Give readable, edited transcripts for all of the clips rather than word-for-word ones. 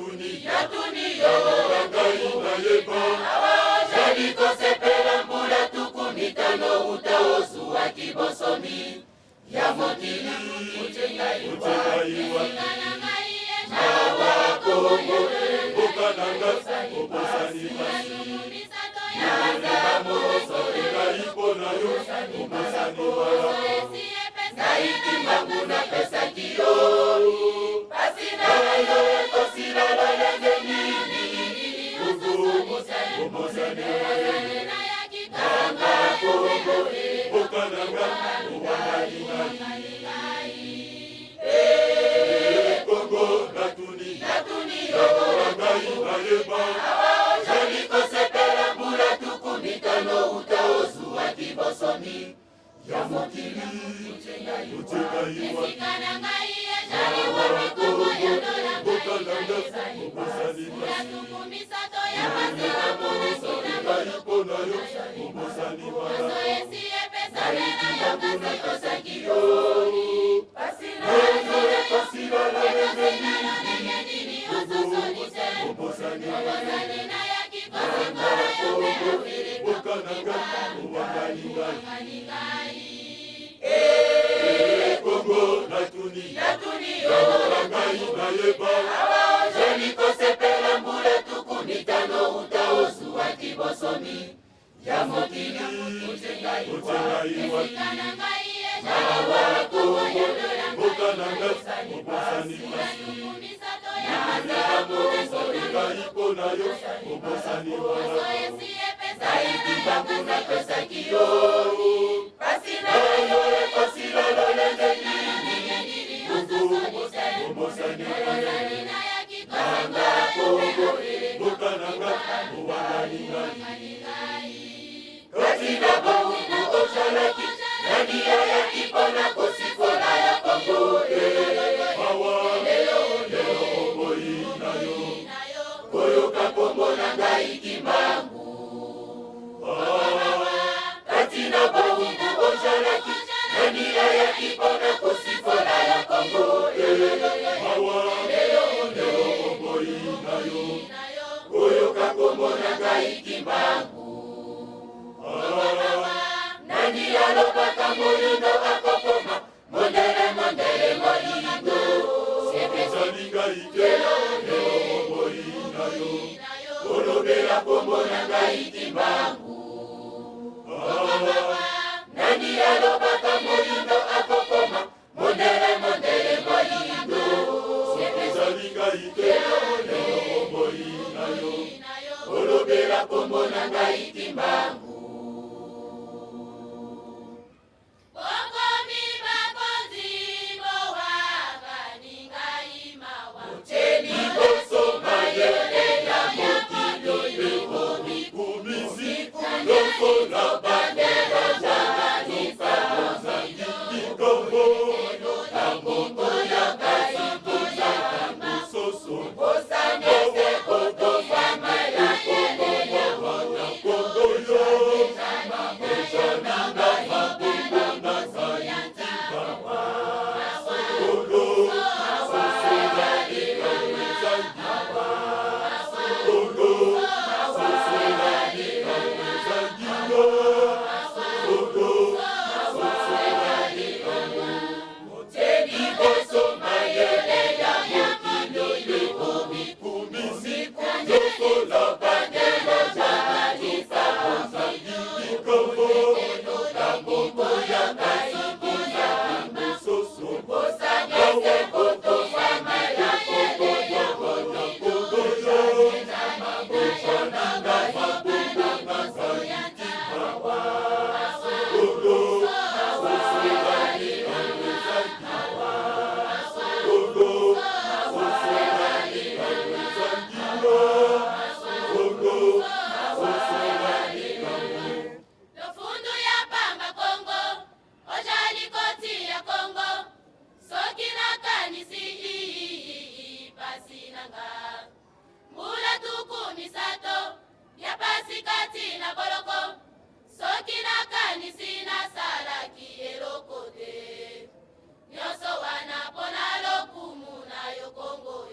Yatuni yorangai na yeba Jali kosepela mbula tukumitano utaosu wa kibosomi Ya mokili utenga iwa Nawa kongo Bukananga Obosani pasi Yanga moso Ega ipo na yo Obosani wala Naiti mangu na pesa kiyo Pasina yo Kosila la lenge nini Obosani Nanga kongo Bukananga Obosani Kongo natuni yorangai na yeba Jali kosepela mbula tukumitano utaosu wa kibosomi Ya mokili utenga iwa Nawa kongo Bukananga Obosani pasi Yanga moso Ega ipo na yo Obosani wala Naiti mangu na pesa kiyo Pasila la lenge nini Obosani Nanga kongo Bukananga Obosani Kongo natuni yorangai na yeba Jali kosepela mbula tukumitano utaosu wa kibosomi Ya mokili utenga iwa Nawa kongo Bukananga Obosani pasi Yanga moso Ega ipo na yo Obosani wala Naiti mangu na pesa kiyo Pasila la lenge nini Obosani Nanga kongo Bukananga Obosani Katina bangu Oshalaki Nania ya kipona kosikola ya Kongo Mawa leo oboi na yo Koyoka kombo na ngai kimbangu Katina bangu Oshalaki Nania ya kipona kosikola ya Kongo Mawa leo oboi na yo Koyoka kombo na ngai kimbangu Nani alopaka moyundo akokoma Mondele moyindo Sepezalinga ikelo Leo oboi na yo Olobela kombo na ngai kimbangu Nani alopaka moyundo akokoma Mondele moyindo Sepezalinga ikelo Leo oboi na yo Olobela kombo na ngai kimbangu Nyoso wana pona lokumu na yo Kongo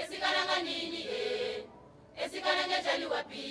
Esikananga nini esikananga jali wapi